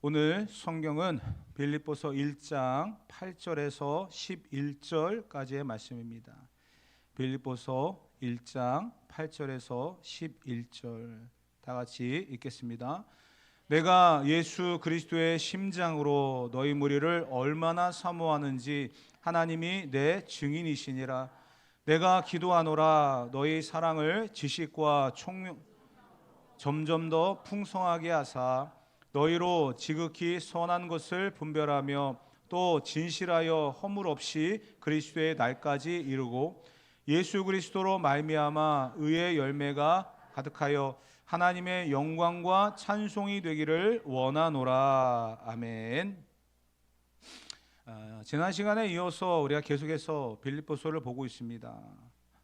오늘 성경은 빌립보서 1장 8절에서 11절까지의 말씀입니다. 빌립보서 1장 8절에서 11절 다 같이 읽겠습니다. 내가 예수 그리스도의 심장으로 너희 무리를 얼마나 사모하는지 하나님이 내 증인이시니라. 내가 기도하노라. 너희 사랑을 지식과 총명 점점 더 풍성하게 하사 너희로 지극히 선한 것을 분별하며 또 진실하여 허물 없이 그리스도의 날까지 이루고 예수 그리스도로 말미암아 의의 열매가 가득하여 하나님의 영광과 찬송이 되기를 원하노라. 아멘. 지난 시간에 이어서 우리가 계속해서 빌립보서를 보고 있습니다.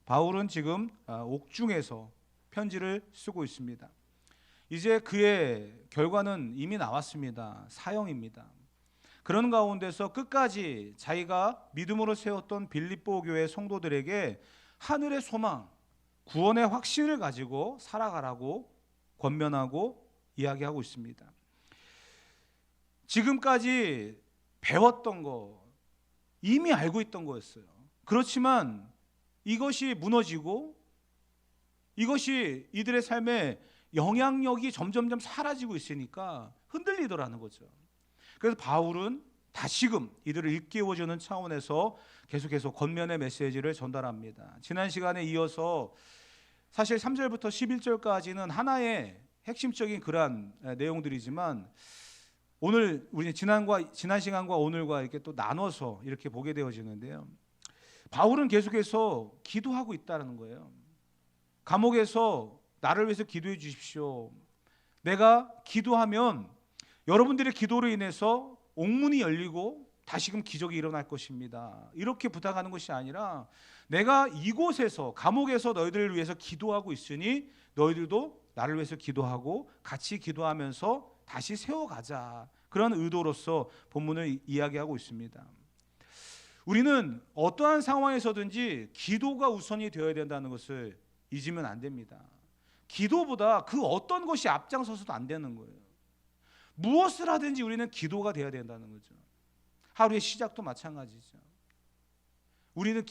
바울은 지금 옥중에서 편지를 쓰고 있습니다. 이제 그의 결과는 이미 나왔습니다. 사형입니다. 그런 가운데서 끝까지 자기가 믿음으로 세웠던 빌립보 교회 성도들에게 하늘의 소망, 구원의 확신을 가지고 살아가라고 권면하고 이야기하고 있습니다. 지금까지 배웠던 거 이미 알고 있던 거였어요. 그렇지만 이것이 무너지고 이것이 이들의 삶에 영향력이 점점점 사라지고 있으니까 흔들리더라는 거죠. 그래서 바울은 다시금 이들을 일깨워주는 차원에서 계속해서 권면의 메시지를 전달합니다. 지난 시간에 이어서 사실 3절부터 11절까지는 하나의 핵심적인 그러한 내용들이지만 오늘 우리 지난 시간과 오늘과 이렇게 또 나눠서 이렇게 보게 되어지는데요. 바울은 계속해서 기도하고 있다는 거예요. 감옥에서 나를 위해서 기도해 주십시오. 내가 기도하면 여러분들의 기도로 인해서 옥문이 열리고 다시금 기적이 일어날 것입니다. 이렇게 부탁하는 것이 아니라 내가 이곳에서 감옥에서 너희들을 위해서 기도하고 있으니 너희들도 나를 위해서 기도하고 같이 기도하면서 다시 세워가자. 그런 의도로서 본문을 이야기하고 있습니다. 우리는 어떠한 상황에서든지 기도가 우선이 되어야 된다는 것을 잊으면 안 됩니다. 기도보다 그 어떤 것이 앞장서서도 안 되는 거예요. 무엇을 하든지 우리는 기도가 돼야 된다는 거죠. 하루의 시작도 마찬가지죠. 우리는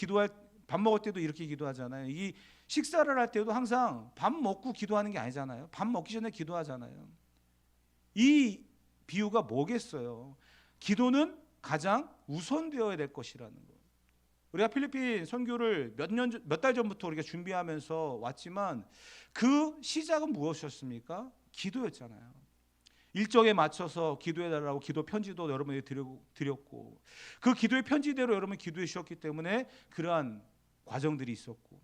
밥 먹을 때도 이렇게 기도하잖아요. 이 식사를 할 때도 항상 밥 먹고 기도하는 게 아니잖아요. 밥 먹기 전에 기도하잖아요. 이 비유가 뭐겠어요? 기도는 가장 우선되어야 될 것이라는 거. 우리가 필리핀 선교를 몇 달 전부터 우리가 준비하면서 왔지만 그 시작은 무엇이었습니까? 기도였잖아요. 일정에 맞춰서 기도해달라고 기도 편지도 여러분이 드렸고 그 기도의 편지대로 여러분 기도해 주셨기 때문에 그러한 과정들이 있었고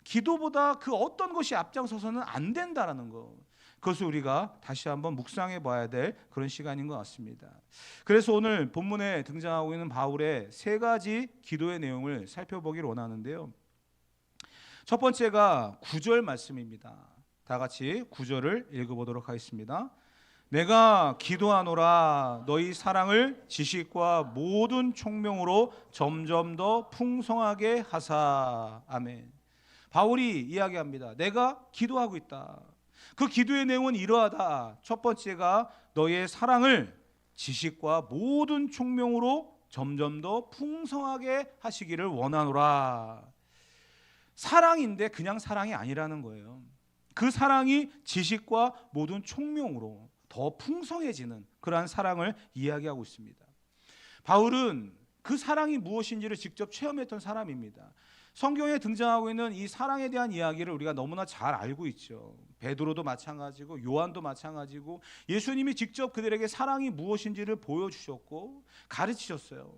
기도보다 그 어떤 것이 앞장서서는 안 된다라는 거. 그것을 우리가 다시 한번 묵상해 봐야 될 그런 시간인 것 같습니다. 그래서 오늘 본문에 등장하고 있는 바울의 세 가지 기도의 내용을 살펴보기를 원하는데요. 첫 번째가 9절 말씀입니다. 다 같이 9절을 읽어보도록 하겠습니다. 내가 기도하노라. 너희 사랑을 지식과 모든 총명으로 점점 더 풍성하게 하사. 아멘. 바울이 이야기합니다. 내가 기도하고 있다. 그 기도의 내용은 이러하다. 첫 번째가 너의 사랑을 지식과 모든 총명으로 점점 더 풍성하게 하시기를 원하노라. 사랑인데 그냥 사랑이 아니라는 거예요. 그 사랑이 지식과 모든 총명으로 더 풍성해지는 그러한 사랑을 이야기하고 있습니다. 바울은 그 사랑이 무엇인지를 직접 체험했던 사람입니다. 성경에 등장하고 있는 이 사랑에 대한 이야기를 우리가 너무나 잘 알고 있죠. 베드로도 마찬가지고 요한도 마찬가지고 예수님이 직접 그들에게 사랑이 무엇인지를 보여주셨고 가르치셨어요.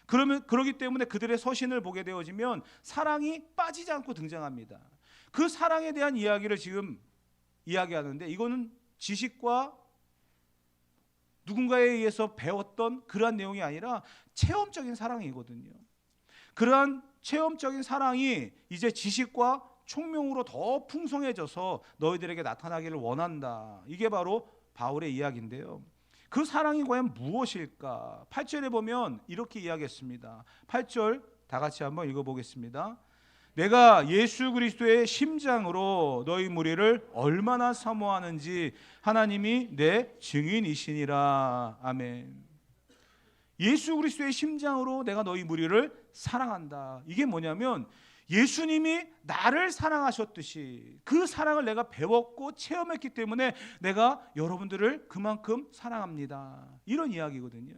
그러기 때문에 그들의 서신을 보게 되어지면 사랑이 빠지지 않고 등장합니다. 그 사랑에 대한 이야기를 지금 이야기하는데 이거는 지식과 누군가에 의해서 배웠던 그러한 내용이 아니라 체험적인 사랑이거든요. 그러한 체험적인 사랑이 이제 지식과 총명으로 더 풍성해져서 너희들에게 나타나기를 원한다. 이게 바로 바울의 이야기인데요. 그 사랑이 과연 무엇일까? 8절에 보면 이렇게 이야기했습니다. 8절 다 같이 한번 읽어보겠습니다. 내가 예수 그리스도의 심장으로 너희 무리를 얼마나 사모하는지 하나님이 내 증인이시니라. 아멘. 예수 그리스도의 심장으로 내가 너희 무리를 사랑한다. 이게 뭐냐면 예수님이 나를 사랑하셨듯이 그 사랑을 내가 배웠고 체험했기 때문에 내가 여러분들을 그만큼 사랑합니다. 이런 이야기거든요.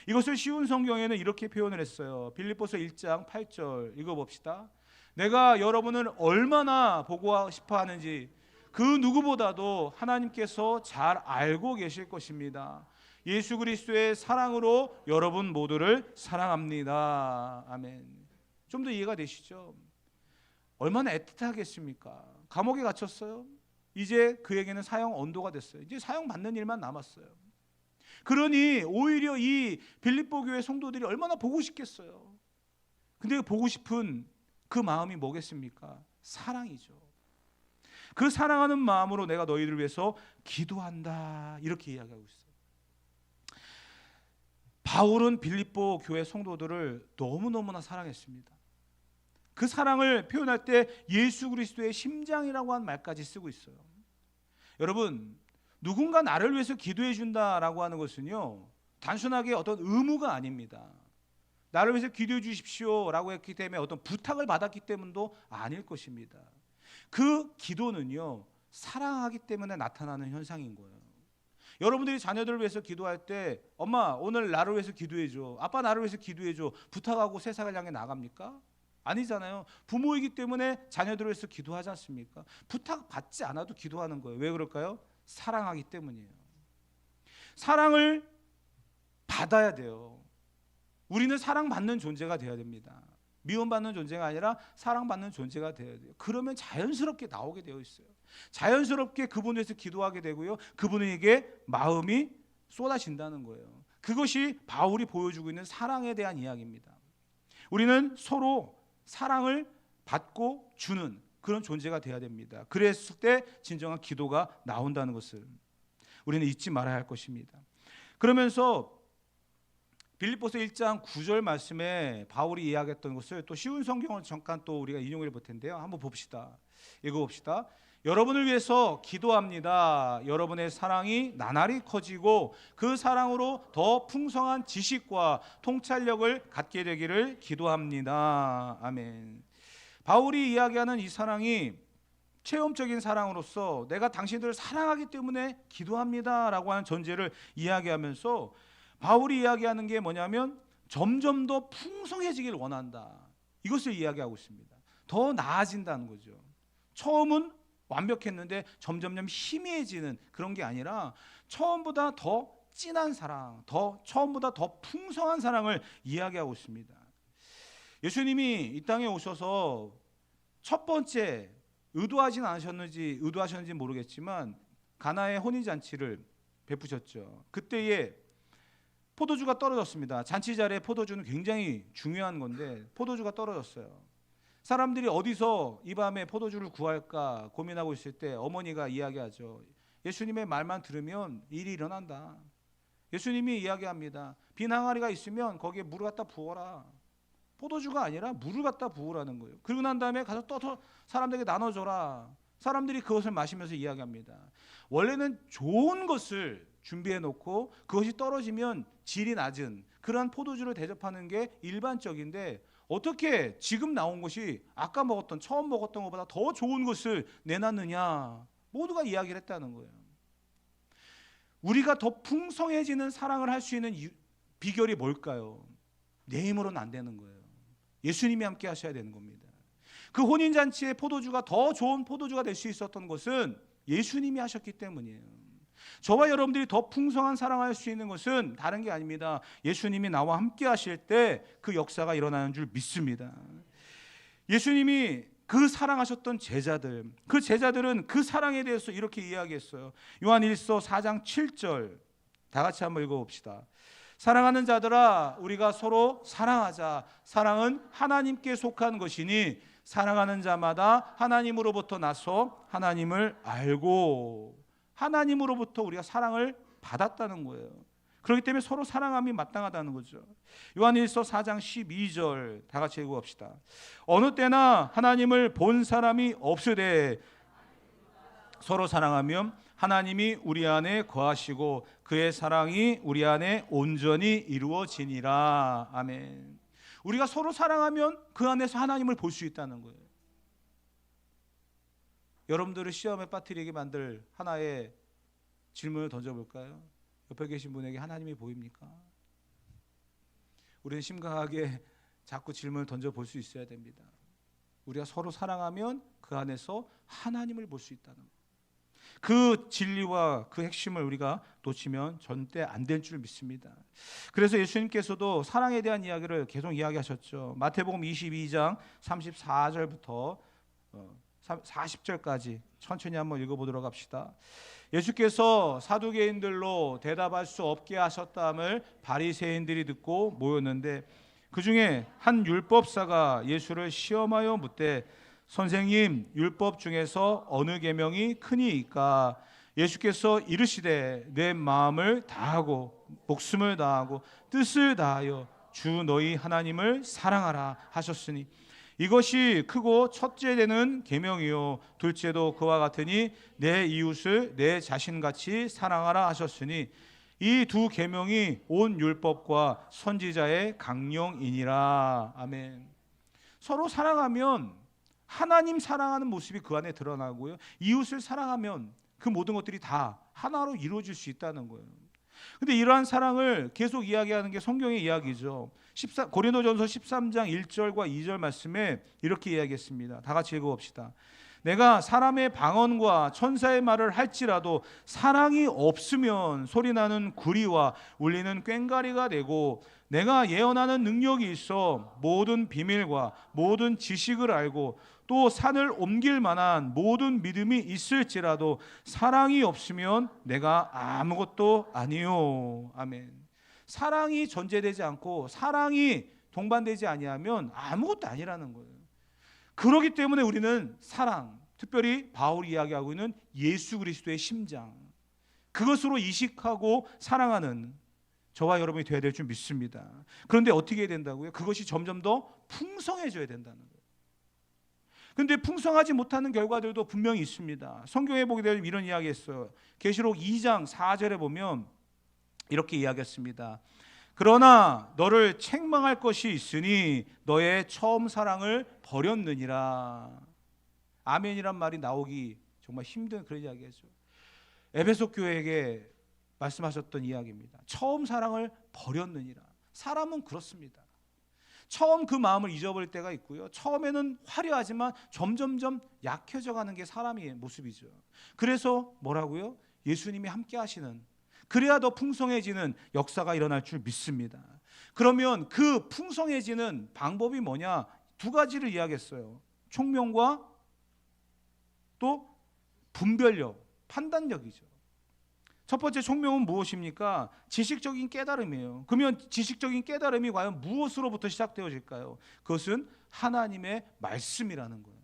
이것을 쉬운 성경에는 이렇게 표현을 했어요. 빌립보서 1장 8절 읽어봅시다. 내가 여러분을 얼마나 보고 싶어 하는지 그 누구보다도 하나님께서 잘 알고 계실 것입니다. 예수 그리스도의 사랑으로 여러분 모두를 사랑합니다. 아멘. 좀 더 이해가 되시죠? 얼마나 애틋하겠습니까? 감옥에 갇혔어요. 이제 그에게는 사형 언도가 됐어요. 이제 사형 받는 일만 남았어요. 그러니 오히려 이 빌립보 교회 성도들이 얼마나 보고 싶겠어요. 근데 보고 싶은 그 마음이 뭐겠습니까? 사랑이죠. 그 사랑하는 마음으로 내가 너희를 위해서 기도한다. 이렇게 이야기하고 있어요. 바울은 빌립보 교회 성도들을 너무너무나 사랑했습니다. 그 사랑을 표현할 때 예수 그리스도의 심장이라고 한 말까지 쓰고 있어요. 여러분, 누군가 나를 위해서 기도해 준다라고 하는 것은요, 단순하게 어떤 의무가 아닙니다. 나를 위해서 기도해 주십시오라고 했기 때문에 어떤 부탁을 받았기 때문도 아닐 것입니다. 그 기도는요, 사랑하기 때문에 나타나는 현상인 거예요. 여러분들이 자녀들을 위해서 기도할 때 엄마 오늘 나를 위해서 기도해 줘, 아빠 나를 위해서 기도해 줘 부탁하고 세상을 향해 나갑니까? 아니잖아요. 부모이기 때문에 자녀들을 위해서 기도하지 않습니까? 부탁받지 않아도 기도하는 거예요. 왜 그럴까요? 사랑하기 때문이에요. 사랑을 받아야 돼요. 우리는 사랑받는 존재가 되어야 됩니다. 미움받는 존재가 아니라 사랑받는 존재가 되어야 돼요. 그러면 자연스럽게 나오게 되어 있어요. 자연스럽게 그분에서 기도하게 되고요, 그분에게 마음이 쏟아진다는 거예요. 그것이 바울이 보여주고 있는 사랑에 대한 이야기입니다. 우리는 서로 사랑을 받고 주는 그런 존재가 되어야 됩니다. 그랬을 때 진정한 기도가 나온다는 것을 우리는 잊지 말아야 할 것입니다. 그러면서 빌립보서 1장 9절 말씀에 바울이 이야기했던 것을 또 쉬운 성경을 잠깐 또 우리가 인용해 볼 텐데요. 한번 봅시다. 읽어봅시다. 여러분을 위해서 기도합니다. 여러분의 사랑이 나날이 커지고 그 사랑으로 더 풍성한 지식과 통찰력을 갖게 되기를 기도합니다. 아멘. 바울이 이야기하는 이 사랑이 체험적인 사랑으로서 내가 당신들을 사랑하기 때문에 기도합니다라고 하는 전제를 이야기하면서 바울이 이야기하는 게 뭐냐면 점점 더 풍성해지길 원한다. 이것을 이야기하고 있습니다. 더 나아진다는 거죠. 처음은 완벽했는데 점점점 희미해지는 그런 게 아니라 처음보다 더 진한 사랑, 처음보다 더 풍성한 사랑을 이야기하고 있습니다. 예수님이 이 땅에 오셔서 첫 번째 의도하진 않으셨는지 의도하셨는지 모르겠지만 가나의 혼인잔치를 베푸셨죠. 그때에 포도주가 떨어졌습니다. 잔치 자리에 포도주는 굉장히 중요한 건데 포도주가 떨어졌어요. 사람들이 어디서 이 밤에 포도주를 구할까 고민하고 있을 때 어머니가 이야기하죠. 예수님의 말만 들으면 일이 일어난다. 예수님이 이야기합니다. 빈 항아리가 있으면 거기에 물을 갖다 부어라. 포도주가 아니라 물을 갖다 부으라는 거예요. 그리고 난 다음에 가서 또 사람들에게 나눠줘라. 사람들이 그것을 마시면서 이야기합니다. 원래는 좋은 것을 준비해 놓고 그것이 떨어지면 질이 낮은 그러한 포도주를 대접하는 게 일반적인데 어떻게 지금 나온 것이 아까 먹었던 처음 먹었던 것보다 더 좋은 것을 내놨느냐, 모두가 이야기를 했다는 거예요. 우리가 더 풍성해지는 사랑을 할 수 있는 비결이 뭘까요? 내 힘으로는 안 되는 거예요. 예수님이 함께 하셔야 되는 겁니다. 그 혼인잔치의 포도주가 더 좋은 포도주가 될 수 있었던 것은 예수님이 하셨기 때문이에요. 저와 여러분들이 더 풍성한 사랑을 할 수 있는 것은 다른 게 아닙니다. 예수님이 나와 함께 하실 때 그 역사가 일어나는 줄 믿습니다. 예수님이 그 사랑하셨던 제자들, 그 제자들은 그 사랑에 대해서 이렇게 이야기했어요. 요한 1서 4장 7절 다 같이 한번 읽어봅시다. 사랑하는 자들아 우리가 서로 사랑하자. 사랑은 하나님께 속한 것이니 사랑하는 자마다 하나님으로부터 나서 하나님을 알고, 하나님으로부터 우리가 사랑을 받았다는 거예요. 그렇기 때문에 서로 사랑함이 마땅하다는 거죠. 요한일서 4장 12절 다 같이 읽어봅시다. 어느 때나 하나님을 본 사람이 없으되 서로 사랑하면 하나님이 우리 안에 거하시고 그의 사랑이 우리 안에 온전히 이루어지니라. 아멘. 우리가 서로 사랑하면 그 안에서 하나님을 볼 수 있다는 거예요. 여러분들을 시험에 빠뜨리게 만들 하나의 질문을 던져볼까요? 옆에 계신 분에게 하나님이 보입니까? 우리는 심각하게 자꾸 질문을 던져볼 수 있어야 됩니다. 우리가 서로 사랑하면 그 안에서 하나님을 볼 수 있다는 거예요. 그 진리와 그 핵심을 우리가 놓치면 절대 안 될 줄 믿습니다. 그래서 예수님께서도 사랑에 대한 이야기를 계속 이야기하셨죠. 마태복음 22장 34절부터 40절까지 천천히 한번 읽어보도록 합시다. 예수께서 사두개인들로 대답할 수 없게 하셨다함을 바리새인들이 듣고 모였는데 그 중에 한 율법사가 예수를 시험하여 묻되 선생님, 율법 중에서 어느 계명이 크니이까? 예수께서 이르시되 내 마음을 다하고 목숨을 다하고 뜻을 다하여 주 너희 하나님을 사랑하라 하셨으니 이것이 크고 첫째 되는 계명이요 둘째도 그와 같으니 내 이웃을 내 자신같이 사랑하라 하셨으니 이 두 계명이 온 율법과 선지자의 강령이니라. 아멘. 서로 사랑하면 하나님 사랑하는 모습이 그 안에 드러나고요, 이웃을 사랑하면 그 모든 것들이 다 하나로 이루어질 수 있다는 거예요. 근데 이러한 사랑을 계속 이야기하는 게 성경의 이야기죠. 고린도전서 13장 1절과 2절 말씀에 이렇게 이야기했습니다. 다 같이 읽어봅시다. 내가 사람의 방언과 천사의 말을 할지라도 사랑이 없으면 소리나는 구리와 울리는 꽹과리가 되고 내가 예언하는 능력이 있어 모든 비밀과 모든 지식을 알고 또 산을 옮길 만한 모든 믿음이 있을지라도 사랑이 없으면 내가 아무것도 아니요. 아멘. 사랑이 전제되지 않고 사랑이 동반되지 아니하면 아무것도 아니라는 거예요. 그렇기 때문에 우리는 사랑, 특별히 바울이 이야기하고 있는 예수 그리스도의 심장, 그것으로 이식하고 사랑하는 저와 여러분이 되어야 될 줄 믿습니다. 그런데 어떻게 해야 된다고요? 그것이 점점 더 풍성해져야 된다는 거예요. 그런데 풍성하지 못하는 결과들도 분명히 있습니다. 성경에 보게 되면 이런 이야기 했어요. 계시록 2장 4절에 보면 이렇게 이야기했습니다. 그러나 너를 책망할 것이 있으니 너의 처음 사랑을 버렸느니라. 아멘이란 말이 나오기 정말 힘든 그런 이야기죠. 에베소 교회에게 말씀하셨던 이야기입니다. 처음 사랑을 버렸느니라. 사람은 그렇습니다. 처음 그 마음을 잊어버릴 때가 있고요, 처음에는 화려하지만 점점점 약해져 가는 게 사람의 모습이죠. 그래서 뭐라고요? 예수님이 함께 하시는, 그래야 더 풍성해지는 역사가 일어날 줄 믿습니다. 그러면 그 풍성해지는 방법이 뭐냐? 두 가지를 이야기했어요. 총명과 또 분별력, 판단력이죠. 첫 번째 총명은 무엇입니까? 지식적인 깨달음이에요. 그러면 지식적인 깨달음이 과연 무엇으로부터 시작되어질까요? 그것은 하나님의 말씀이라는 거예요.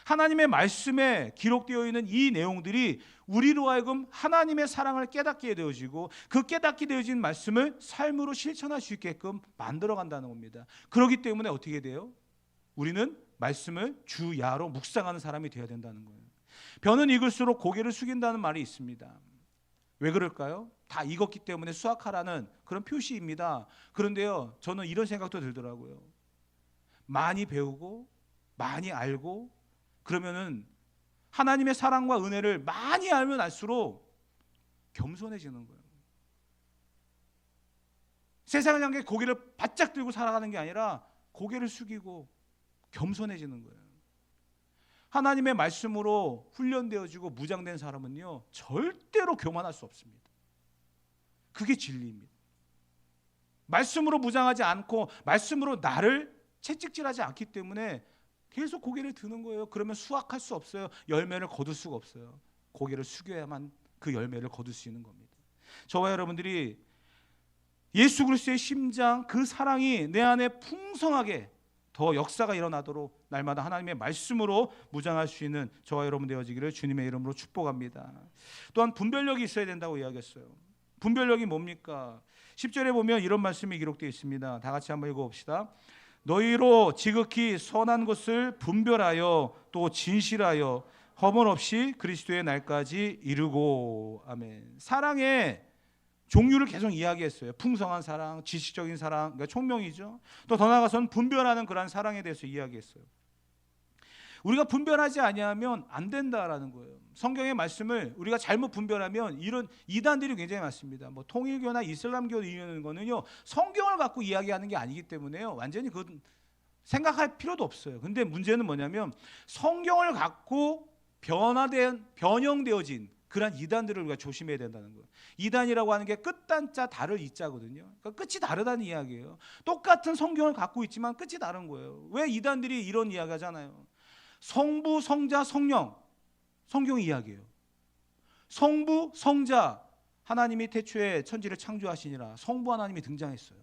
하나님의 말씀에 기록되어 있는 이 내용들이 우리로 하여금 하나님의 사랑을 깨닫게 되어지고 그 깨닫게 되어진 말씀을 삶으로 실천할 수 있게끔 만들어간다는 겁니다. 그렇기 때문에 어떻게 돼요? 우리는 말씀을 주야로 묵상하는 사람이 되어야 된다는 거예요. 벼는 익을수록 고개를 숙인다는 말이 있습니다. 왜 그럴까요? 다 익었기 때문에 수확하라는 그런 표시입니다. 그런데요, 저는 이런 생각도 들더라고요. 많이 배우고 많이 알고 그러면은 하나님의 사랑과 은혜를 많이 알면 알수록 겸손해지는 거예요. 세상을 향해 고개를 바짝 들고 살아가는 게 아니라 고개를 숙이고 겸손해지는 거예요. 하나님의 말씀으로 훈련되어지고 무장된 사람은요, 절대로 교만할 수 없습니다. 그게 진리입니다. 말씀으로 무장하지 않고 말씀으로 나를 채찍질하지 않기 때문에 계속 고개를 드는 거예요. 그러면 수확할 수 없어요. 열매를 거둘 수가 없어요. 고개를 숙여야만 그 열매를 거둘 수 있는 겁니다. 저와 여러분들이 예수 그리스도의 심장, 그 사랑이 내 안에 풍성하게 더 역사가 일어나도록 날마다 하나님의 말씀으로 무장할 수 있는 저와 여러분 되어지기를 주님의 이름으로 축복합니다. 또한 분별력이 있어야 된다고 이야기했어요. 분별력이 뭡니까? 10절에 보면 이런 말씀이 기록되어 있습니다. 다 같이 한번 읽어봅시다. 너희로 지극히 선한 것을 분별하여 또 진실하여 허물 없이 그리스도의 날까지 이루고. 아멘. 사랑의 종류를 계속 이야기했어요. 풍성한 사랑, 지식적인 사랑, 그러니까 총명이죠. 또 더 나아가서는 분별하는 그런 사랑에 대해서 이야기했어요. 우리가 분별하지 아니하면 안 된다라는 거예요. 성경의 말씀을 우리가 잘못 분별하면 이런 이단들이 굉장히 많습니다. 뭐 통일교나 이슬람교 이런 거는요, 성경을 갖고 이야기하는 게 아니기 때문에요, 완전히 그 생각할 필요도 없어요. 근데 문제는 뭐냐면 성경을 갖고 변형되어진 그런 이단들을 우리가 조심해야 된다는 거예요. 이단이라고 하는 게 끝단자 다를 이자거든요. 그러니까 끝이 다르다는 이야기예요. 똑같은 성경을 갖고 있지만 끝이 다른 거예요. 왜 이단들이 이런 이야기 하잖아요. 성부, 성자, 성령, 성경의 이야기예요. 성부, 성자, 하나님이 태초에 천지를 창조하시니라 성부 하나님이 등장했어요.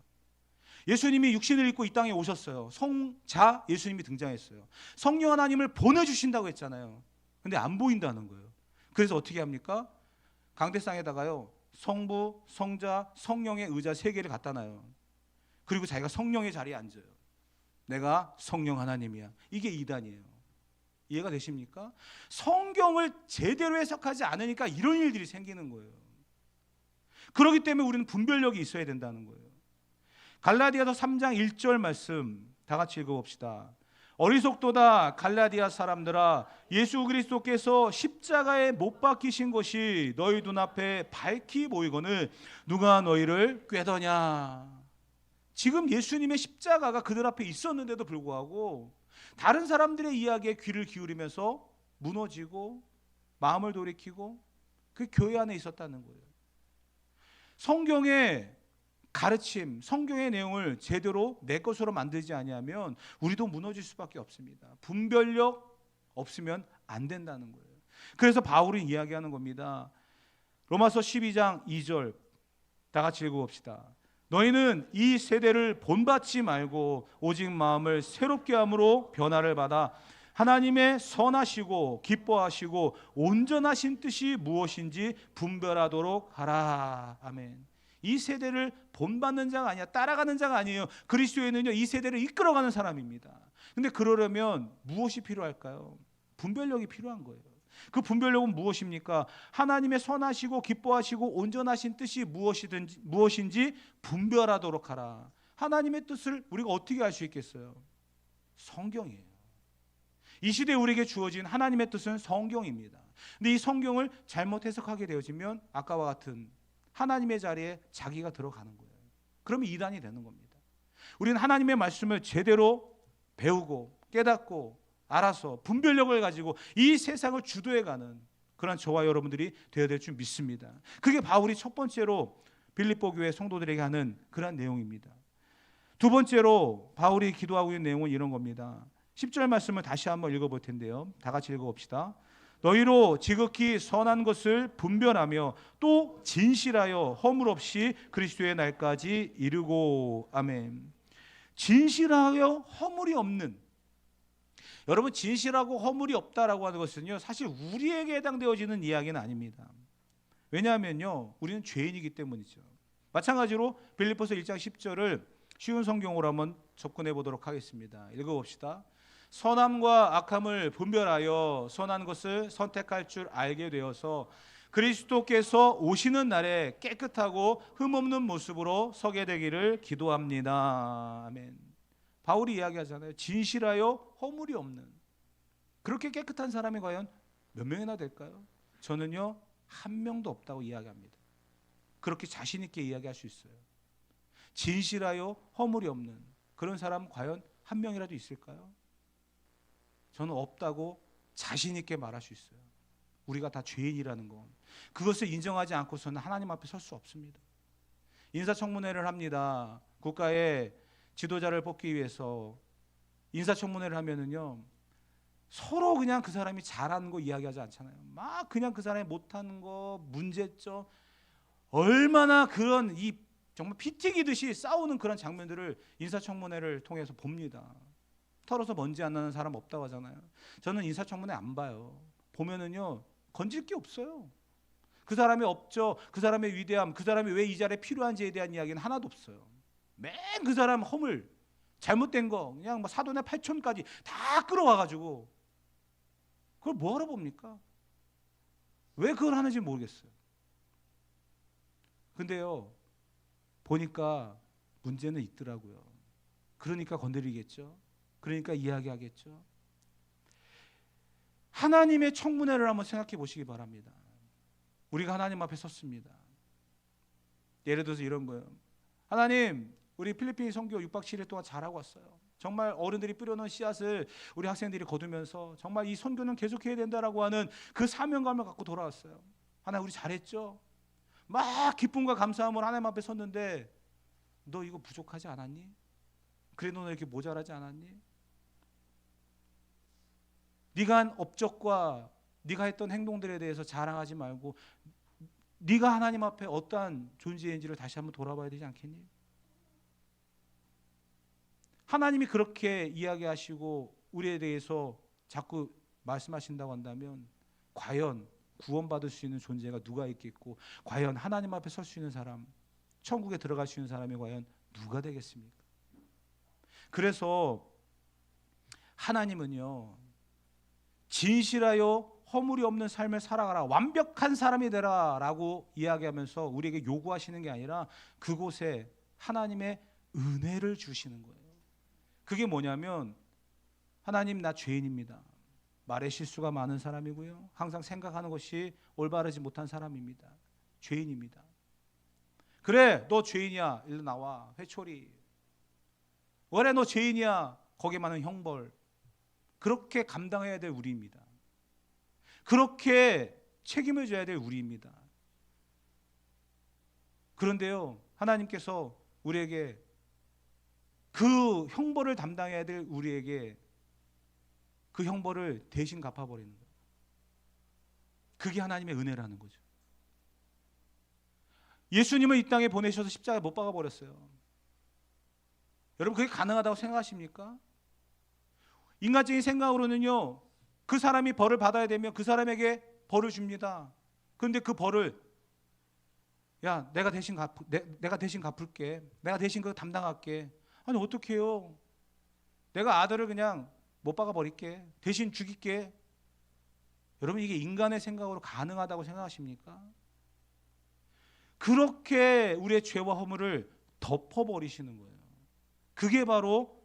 예수님이 육신을 입고 이 땅에 오셨어요. 성자 예수님이 등장했어요. 성령 하나님을 보내주신다고 했잖아요. 근데 안 보인다는 거예요. 그래서 어떻게 합니까? 강대상에다가요, 성부, 성자, 성령의 의자 3개를 갖다 놔요. 그리고 자기가 성령의 자리에 앉아요. 내가 성령 하나님이야. 이게 이단이에요. 이해가 되십니까? 성경을 제대로 해석하지 않으니까 이런 일들이 생기는 거예요. 그렇기 때문에 우리는 분별력이 있어야 된다는 거예요. 갈라디아서 3장 1절 말씀 다 같이 읽어봅시다. 어리석도다 갈라디아 사람들아, 예수 그리스도께서 십자가에 못 박히신 것이 너희 눈앞에 밝히 보이거늘 누가 너희를 꾀더냐. 지금 예수님의 십자가가 그들 앞에 있었는데도 불구하고 다른 사람들의 이야기에 귀를 기울이면서 무너지고 마음을 돌이키고 그 교회 안에 있었다는 거예요. 성경의 가르침, 성경의 내용을 제대로 내 것으로 만들지 아니하면 우리도 무너질 수밖에 없습니다. 분별력 없으면 안 된다는 거예요. 그래서 바울이 이야기하는 겁니다. 로마서 12장 2절 다 같이 읽어봅시다. 너희는 이 세대를 본받지 말고 오직 마음을 새롭게 함으로 변화를 받아 하나님의 선하시고 기뻐하시고 온전하신 뜻이 무엇인지 분별하도록 하라. 아멘. 이 세대를 본받는 자가 아니야, 따라가는 자가 아니에요. 그리스도인은요, 이 세대를 이끌어가는 사람입니다. 근데 그러려면 무엇이 필요할까요? 분별력이 필요한 거예요. 그 분별력은 무엇입니까? 하나님의 선하시고 기뻐하시고 온전하신 뜻이 무엇인지 분별하도록 하라. 하나님의 뜻을 우리가 어떻게 알 수 있겠어요? 성경이에요. 이 시대에 우리에게 주어진 하나님의 뜻은 성경입니다. 근데 이 성경을 잘못 해석하게 되어지면 아까와 같은 하나님의 자리에 자기가 들어가는 거예요. 그러면 이단이 되는 겁니다. 우리는 하나님의 말씀을 제대로 배우고 깨닫고 알아서 분별력을 가지고 이 세상을 주도해가는 그런 저와 여러분들이 되어야 될 줄 믿습니다. 그게 바울이 첫 번째로 빌립보 교회 성도들에게 하는 그런 내용입니다. 두 번째로 바울이 기도하고 있는 내용은 이런 겁니다. 10절 말씀을 다시 한번 읽어볼 텐데요, 다 같이 읽어봅시다. 너희로 지극히 선한 것을 분별하며 또 진실하여 허물 없이 그리스도의 날까지 이루고. 아멘. 진실하여 허물이 없는, 여러분, 진실하고 허물이 없다라고 하는 것은요, 사실 우리에게 해당되어지는 이야기는 아닙니다. 왜냐하면요, 우리는 죄인이기 때문이죠. 마찬가지로 빌립보서 1장 10절을 쉬운 성경으로 한번 접근해 보도록 하겠습니다. 읽어봅시다. 선함과 악함을 분별하여 선한 것을 선택할 줄 알게 되어서 그리스도께서 오시는 날에 깨끗하고 흠없는 모습으로 서게 되기를 기도합니다. 아멘. 바울이 이야기하잖아요. 진실하여 허물이 없는, 그렇게 깨끗한 사람이 과연 몇 명이나 될까요? 저는요, 한 명도 없다고 이야기합니다. 그렇게 자신 있게 이야기할 수 있어요. 진실하여 허물이 없는 그런 사람 과연 한 명이라도 있을까요? 저는 없다고 자신 있게 말할 수 있어요. 우리가 다 죄인이라는 건, 그것을 인정하지 않고서는 하나님 앞에 설 수 없습니다. 인사청문회를 합니다. 국가의 지도자를 뽑기 위해서 인사청문회를 하면은요, 서로 그냥 그 사람이 잘하는 거 이야기하지 않잖아요. 막 그냥 그 사람이 못하는 거, 문제점, 얼마나 그런 이 정말 피 튀기듯이 싸우는 그런 장면들을 인사청문회를 통해서 봅니다. 털어서 먼지 안 나는 사람 없다고 하잖아요. 저는 인사청문회 안 봐요. 보면은요, 건질 게 없어요. 그 사람의 업적, 그 사람의 위대함, 그 사람이 왜 이 자리에 필요한지에 대한 이야기는 하나도 없어요. 맨 그 사람 허물, 잘못된 거 그냥 뭐 사돈의 팔촌까지 다 끌어와가지고 그걸 뭐하러 봅니까? 왜 그걸 하는지 모르겠어요. 근데요, 보니까 문제는 있더라고요. 그러니까 건드리겠죠. 그러니까 이야기하겠죠. 하나님의 청문회를 한번 생각해 보시기 바랍니다. 우리가 하나님 앞에 섰습니다. 예를 들어서 이런 거예요. 하나님, 우리 필리핀 선교 6박 7일 동안 잘하고 왔어요. 정말 어른들이 뿌려놓은 씨앗을 우리 학생들이 거두면서 정말 이 선교는 계속해야 된다라고 하는 그 사명감을 갖고 돌아왔어요. 하나님, 우리 잘했죠? 막 기쁨과 감사함으로 하나님 앞에 섰는데 너 이거 부족하지 않았니? 그래 너 이렇게 모자라지 않았니? 네가 한 업적과 네가 했던 행동들에 대해서 자랑하지 말고 네가 하나님 앞에 어떠한 존재인지를 다시 한번 돌아봐야 되지 않겠니? 하나님이 그렇게 이야기하시고 우리에 대해서 자꾸 말씀하신다고 한다면 과연 구원받을 수 있는 존재가 누가 있겠고, 과연 하나님 앞에 설 수 있는 사람, 천국에 들어갈 수 있는 사람이 과연 누가 되겠습니까? 그래서 하나님은요, 진실하여 허물이 없는 삶을 살아가라, 완벽한 사람이 되라 라고 이야기하면서 우리에게 요구하시는 게 아니라 그곳에 하나님의 은혜를 주시는 거예요. 그게 뭐냐면, 하나님, 나 죄인입니다. 말에 실수가 많은 사람이고요, 항상 생각하는 것이 올바르지 못한 사람입니다. 죄인입니다. 그래, 너 죄인이야, 일로 나와, 회초리. 원래 너 죄인이야, 거기에 많은 형벌. 그렇게 감당해야 될 우리입니다. 그렇게 책임을 져야 될 우리입니다. 그런데요, 하나님께서 우리에게 그 형벌을 담당해야 될 우리에게 그 형벌을 대신 갚아버리는 거예요. 그게 하나님의 은혜라는 거죠. 예수님을 이 땅에 보내셔서 십자가에 못 박아버렸어요. 여러분, 그게 가능하다고 생각하십니까? 인간적인 생각으로는요, 그 사람이 벌을 받아야 되면 그 사람에게 벌을 줍니다. 그런데 그 벌을 야, 내가 대신 갚을게. 내가 대신 그거 담당할게. 아니, 어떻게 해요? 내가 아들을 그냥 못 박아버릴게. 대신 죽일게. 여러분, 이게 인간의 생각으로 가능하다고 생각하십니까? 그렇게 우리의 죄와 허물을 덮어버리시는 거예요. 그게 바로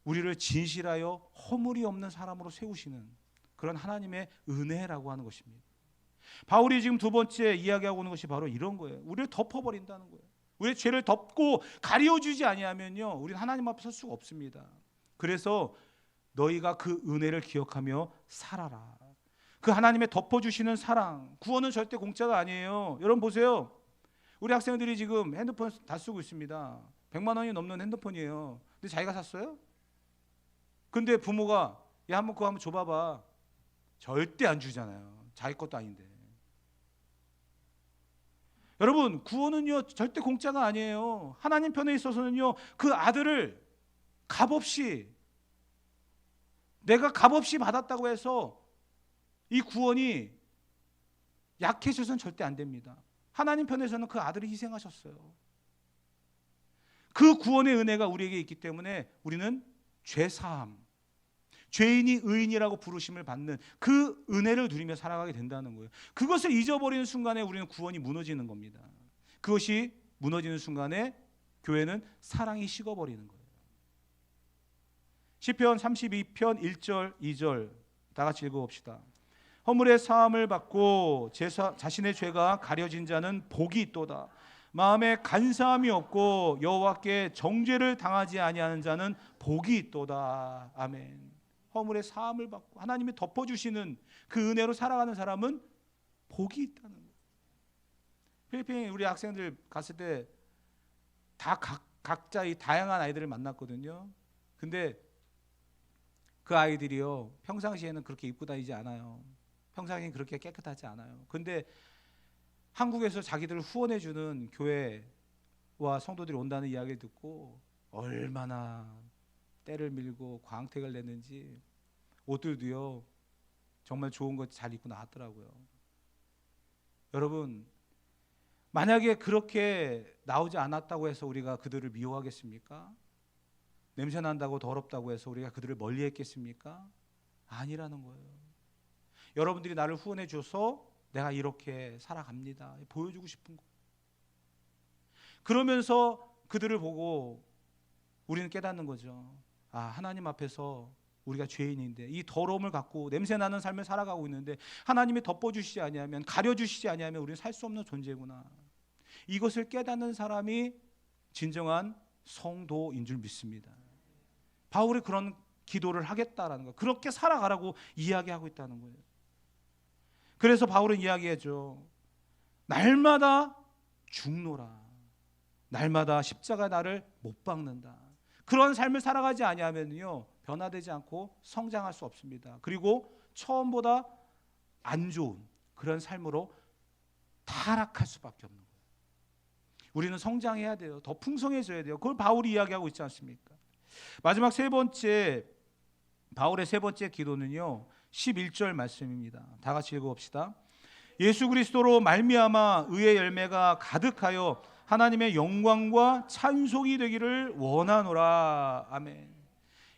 우리를 진실하여 허물이 없는 사람으로 세우시는 그런 하나님의 은혜라고 하는 것입니다. 바울이 지금 두 번째 이야기하고 있는 것이 바로 이런 거예요. 우리를 덮어버린다는 거예요. 우리의 죄를 덮고 가려주지 아니하면요, 우리는 하나님 앞에 설 수가 없습니다. 그래서 너희가 그 은혜를 기억하며 살아라. 그 하나님의 덮어주시는 사랑, 구원은 절대 공짜가 아니에요. 여러분 보세요. 우리 학생들이 지금 핸드폰 다 쓰고 있습니다. 100만 원이 넘는 핸드폰이에요. 근데 자기가 샀어요? 근데 부모가 야, 한번 그거 한번 줘봐봐. 절대 안 주잖아요. 자기 것도 아닌데. 여러분, 구원은요 절대 공짜가 아니에요. 하나님 편에 있어서는요, 그 아들을 값없이, 내가 값없이 받았다고 해서 이 구원이 약해져서는 절대 안 됩니다. 하나님 편에서는 그 아들을 희생하셨어요. 그 구원의 은혜가 우리에게 있기 때문에 우리는 죄사함, 죄인이 의인이라고 부르심을 받는 그 은혜를 누리며 살아가게 된다는 거예요. 그것을 잊어버리는 순간에 우리는 구원이 무너지는 겁니다. 그것이 무너지는 순간에 교회는 사랑이 식어버리는 거예요. 시편 32편 1절 2절 다 같이 읽어봅시다. 허물의 사함을 받고 자신의 죄가 가려진 자는 복이 있도다. 마음에 간사함이 없고 여호와께 정죄를 당하지 아니하는 자는 복이 있도다. 아멘. 허물의 사함을 받고 하나님이 덮어주시는 그 은혜로 살아가는 사람은 복이 있다는 거예요. 필리핀 우리 학생들 갔을 때 다 각자 이 다양한 아이들을 만났거든요. 근데 그 아이들이요, 평상시에는 그렇게 입고 다니지 않아요. 평상시에는 그렇게 깨끗하지 않아요. 근데 한국에서 자기들을 후원해주는 교회와 성도들이 온다는 이야기를 듣고 얼마나 때를 밀고 광택을 냈는지 옷들도요 정말 좋은 거 잘 입고 나왔더라고요. 여러분, 만약에 그렇게 나오지 않았다고 해서 우리가 그들을 미워하겠습니까? 냄새 난다고 더럽다고 해서 우리가 그들을 멀리 했겠습니까? 아니라는 거예요. 여러분들이 나를 후원해 줘서 내가 이렇게 살아갑니다, 보여주고 싶은 거. 그러면서 그들을 보고 우리는 깨닫는 거죠. 아, 하나님 앞에서 우리가 죄인인데 이 더러움을 갖고 냄새나는 삶을 살아가고 있는데 하나님이 덮어주시지 아니하면, 가려주시지 아니하면 우리는 살 수 없는 존재구나. 이것을 깨닫는 사람이 진정한 성도인 줄 믿습니다. 바울이 그런 기도를 하겠다라는 거, 그렇게 살아가라고 이야기하고 있다는 거예요. 그래서 바울은 이야기하죠. 날마다 죽노라. 날마다 십자가 나를 못 박는다. 그런 삶을 살아가지 아니하면요, 변화되지 않고 성장할 수 없습니다. 그리고 처음보다 안 좋은 그런 삶으로 타락할 수밖에 없는 거예요. 우리는 성장해야 돼요. 더 풍성해져야 돼요. 그걸 바울이 이야기하고 있지 않습니까? 마지막 세 번째, 바울의 세 번째 기도는요, 11절 말씀입니다. 다 같이 읽어봅시다. 예수 그리스도로 말미암아 의의 열매가 가득하여 하나님의 영광과 찬송이 되기를 원하노라. 아멘.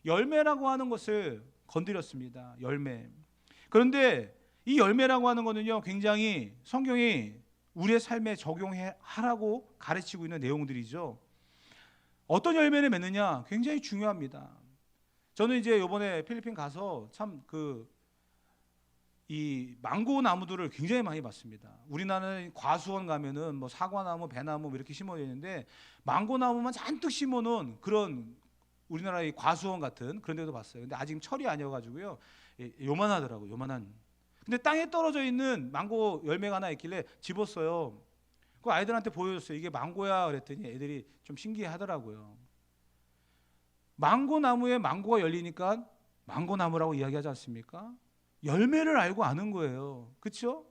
열매라고 하는 것을 건드렸습니다. 열매. 그런데 이 열매라고 하는 것은요, 굉장히 성경이 우리의 삶에 적용하라고 가르치고 있는 내용들이죠. 어떤 열매를 맺느냐 굉장히 중요합니다. 저는 이제 이번에 필리핀 가서 참 이 망고 나무들을 굉장히 많이 봤습니다. 우리나라는 과수원 가면은 뭐 사과나무, 배나무 이렇게 심어져 있는데 망고 나무만 잔뜩 심어놓은 그런 우리나라의 과수원 같은 그런 데도 봤어요. 근데 아직 철이 아니어가지고요, 요만하더라고요. 요만한. 근데 땅에 떨어져 있는 망고 열매가 하나 있길래 집었어요. 그 아이들한테 보여줬어요. 이게 망고야 그랬더니 애들이 좀 신기해하더라고요. 망고 나무에 망고가 열리니까 망고 나무라고 이야기하지 않습니까? 열매를 알고 아는 거예요. 그렇죠?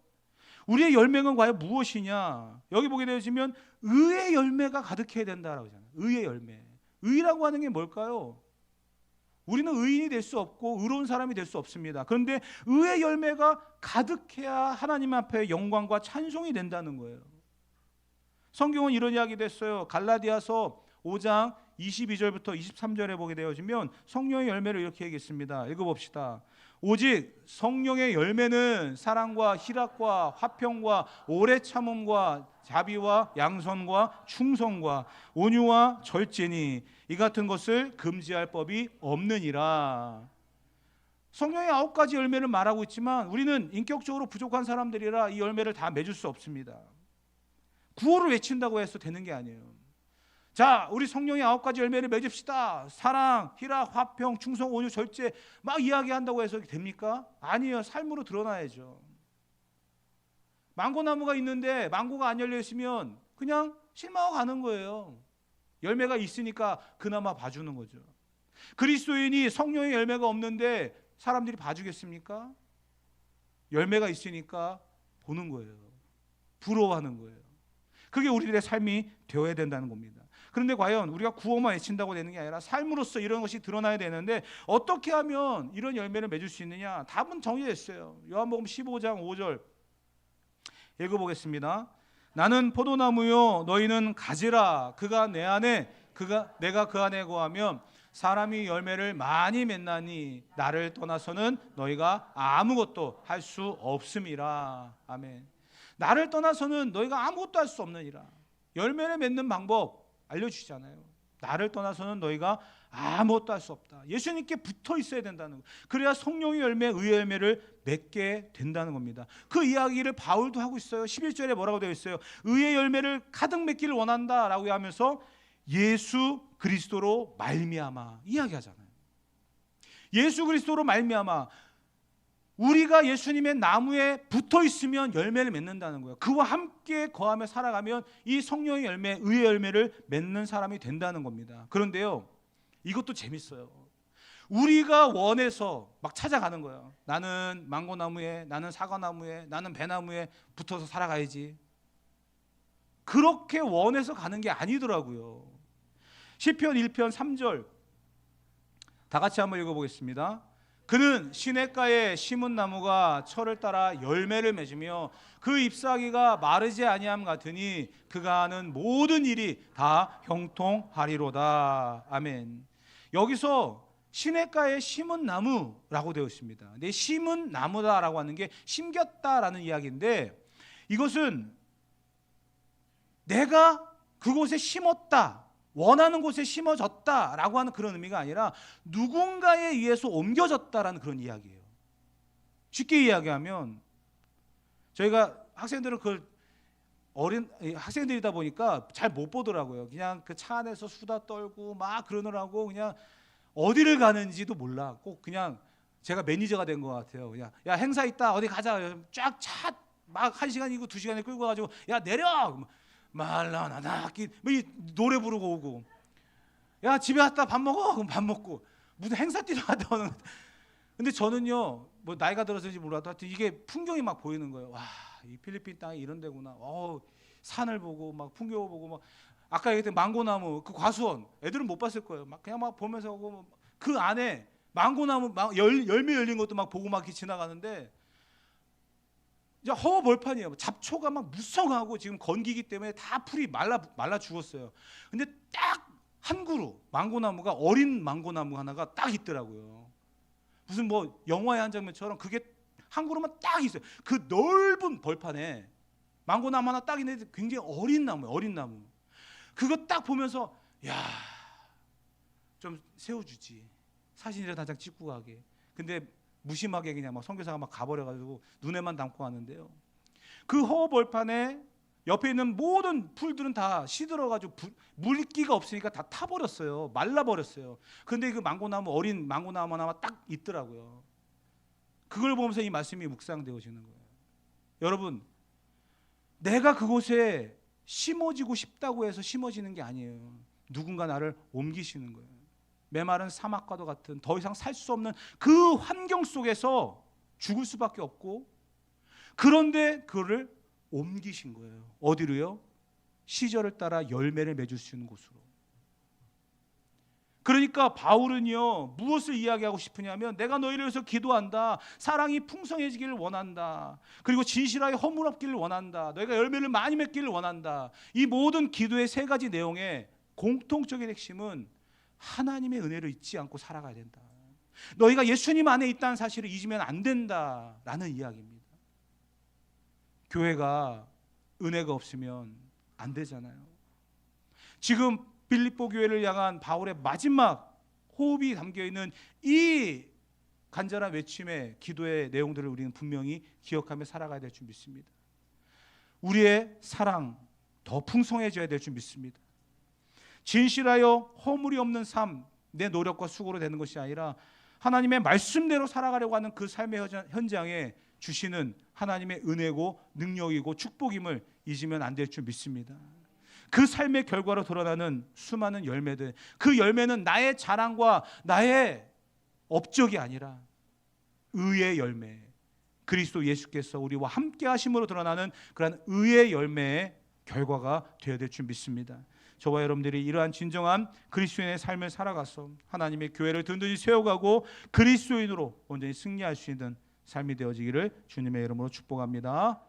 우리의 열매는 과연 무엇이냐? 여기 보게 되시면 의의 열매가 가득해야 된다라고 하잖아요. 의의 열매. 의라고 하는 게 뭘까요? 우리는 의인이 될 수 없고 의로운 사람이 될 수 없습니다. 그런데 의의 열매가 가득해야 하나님 앞에 영광과 찬송이 된다는 거예요. 성경은 이런 이야기도 했어요. 갈라디아서 5장 22절부터 23절에 보게 되어지면 성령의 열매를 이렇게 얘기했습니다. 읽어봅시다. 오직 성령의 열매는 사랑과 희락과 화평과 오래 참음과 자비와 양선과 충성과 온유와 절제니 이 같은 것을 금지할 법이 없느니라. 성령의 9가지 열매를 말하고 있지만 우리는 인격적으로 부족한 사람들이라 이 열매를 다 맺을 수 없습니다. 구호를 외친다고 해서 되는 게 아니에요. 자, 우리 성령의 9가지 열매를 맺읍시다. 사랑, 희락, 화평, 충성, 온유, 절제 막 이야기한다고 해서 됩니까? 아니에요. 삶으로 드러나야죠. 망고나무가 있는데 망고가 안 열려 있으면 그냥 실망하고 가는 거예요. 열매가 있으니까 그나마 봐주는 거죠. 그리스도인이 성령의 열매가 없는데 사람들이 봐주겠습니까? 열매가 있으니까 보는 거예요. 부러워하는 거예요. 그게 우리들의 삶이 되어야 된다는 겁니다. 그런데 과연 우리가 구호만 외친다고 되는 게 아니라 삶으로서 이런 것이 드러나야 되는데 어떻게 하면 이런 열매를 맺을 수 있느냐? 답은 정해졌어요. 요한복음 15장 5절 읽어보겠습니다. 나는 포도나무요 너희는 가지라. 그가 내 안에 내가 그 안에 거하면 사람이 열매를 많이 맺나니 나를 떠나서는 너희가 아무것도 할 수 없음이라. 아멘. 나를 떠나서는 너희가 아무것도 할 수 없느니라. 열매를 맺는 방법 알려주시잖아요. 나를 떠나서는 너희가 아무것도 할 수 없다. 예수님께 붙어 있어야 된다는 거. 그래야 성령의 열매, 의의 열매를 맺게 된다는 겁니다. 그 이야기를 바울도 하고 있어요. 11절에 뭐라고 되어 있어요? 의의 열매를 가득 맺기를 원한다라고 하면서 예수 그리스도로 말미암아 이야기하잖아요. 예수 그리스도로 말미암아 우리가 예수님의 나무에 붙어 있으면 열매를 맺는다는 거예요. 그와 함께 거하며 살아가면 이 성령의 열매, 의의 열매를 맺는 사람이 된다는 겁니다. 그런데요, 이것도 재밌어요. 우리가 원해서 막 찾아가는 거예요. 나는 망고나무에, 나는 사과나무에, 나는 배나무에 붙어서 살아가야지. 그렇게 원해서 가는 게 아니더라고요. 시편 1편 3절 다 같이 한번 읽어보겠습니다. 그는 시냇가에 심은 나무가 철을 따라 열매를 맺으며 그 잎사귀가 마르지 아니함 같으니 그가 하는 모든 일이 다 형통하리로다. 아멘. 여기서 시냇가에 심은 나무라고 되어 있습니다. 근데 심은 나무다라고 하는 게 심겼다라는 이야기인데, 이것은 내가 그곳에 심었다, 원하는 곳에 심어졌다라고 하는 그런 의미가 아니라 누군가에 의해서 옮겨졌다라는 그런 이야기예요. 쉽게 이야기하면 저희가 학생들은 그걸 어린 학생들이다 보니까 잘 못 보더라고요. 그냥 그 차 안에서 수다 떨고 막 그러느라고 그냥 어디를 가는지도 몰라. 꼭 그냥 제가 매니저가 된 것 같아요. 그냥 야 행사 있다 어디 가자, 쫙 차 막 1시간이고 2시간에 끌고 가지고 야 내려 말라나나 노래 부르고 오고, 야 집에 왔다 밥 먹어 그럼 밥 먹고 무슨 행사 뛰러 갔다 오는. 근데 저는요 뭐 나이가 들어서인지 몰라도 하여튼 이게 풍경이 막 보이는 거예요. 와, 이 필리핀 땅이 이런 데구나. 산을 보고 막 풍경을 보고 막 아까 얘기했던 망고나무 그 과수원 애들은 못 봤을 거예요. 막 그냥 막 보면서 하고 그 안에 망고나무 열매 열린 것도 막 보고 막 이렇게 지나가는데 이제 허벌판이에요. 잡초가 막 무성하고 지금 건기기 때문에 다 풀이 말라 죽었어요. 근데 딱 한 그루 망고나무가 어린 망고나무 하나가 딱 있더라고요. 무슨 뭐 영화의 한 장면처럼 그게 한 그루만 딱 있어요. 그 넓은 벌판에 망고나무 하나 딱 있는데 굉장히 어린 나무. 그거 딱 보면서 야, 좀 세워주지. 사진이라도 한 장 찍고 가게. 근데 무심하게 그냥 막 선교사가 막 가버려가지고 눈에만 담고 왔는데요. 그 허벌판에 옆에 있는 모든 풀들은 다 시들어가지고 물기가 없으니까 다 타버렸어요. 말라버렸어요. 근데 그 어린 망고나무 하나 딱 있더라고요. 그걸 보면서 이 말씀이 묵상되어지는 거예요. 여러분, 내가 그곳에 심어지고 싶다고 해서 심어지는 게 아니에요. 누군가 나를 옮기시는 거예요. 메마른 사막과도 같은 더 이상 살 수 없는 그 환경 속에서 죽을 수밖에 없고, 그런데 그를 옮기신 거예요. 어디로요? 시절을 따라 열매를 맺을 수 있는 곳으로. 그러니까 바울은요 무엇을 이야기하고 싶으냐면, 내가 너희를 위해서 기도한다. 사랑이 풍성해지기를 원한다. 그리고 진실하게 허물 없기를 원한다. 너희가 열매를 많이 맺기를 원한다. 이 모든 기도의 세 가지 내용의 공통적인 핵심은 하나님의 은혜를 잊지 않고 살아가야 된다. 너희가 예수님 안에 있다는 사실을 잊으면 안 된다라는 이야기입니다. 교회가 은혜가 없으면 안 되잖아요. 지금 빌립보 교회를 향한 바울의 마지막 호흡이 담겨있는 이 간절한 외침의 기도의 내용들을 우리는 분명히 기억하며 살아가야 될 줄 믿습니다. 우리의 사랑 더 풍성해져야 될 줄 믿습니다. 진실하여 허물이 없는 삶, 내 노력과 수고로 되는 것이 아니라 하나님의 말씀대로 살아가려고 하는 그 삶의 현장에 주시는 하나님의 은혜고 능력이고 축복임을 잊으면 안 될 줄 믿습니다. 그 삶의 결과로 드러나는 수많은 열매들, 그 열매는 나의 자랑과 나의 업적이 아니라 의의 열매, 그리스도 예수께서 우리와 함께 하심으로 드러나는 그러한 의의 열매의 결과가 되어야 될 줄 믿습니다. 저와 여러분들이 이러한 진정한 그리스도인의 삶을 살아가서 하나님의 교회를 든든히 세워가고 그리스도인으로 온전히 승리할 수 있는 삶이 되어지기를 주님의 이름으로 축복합니다.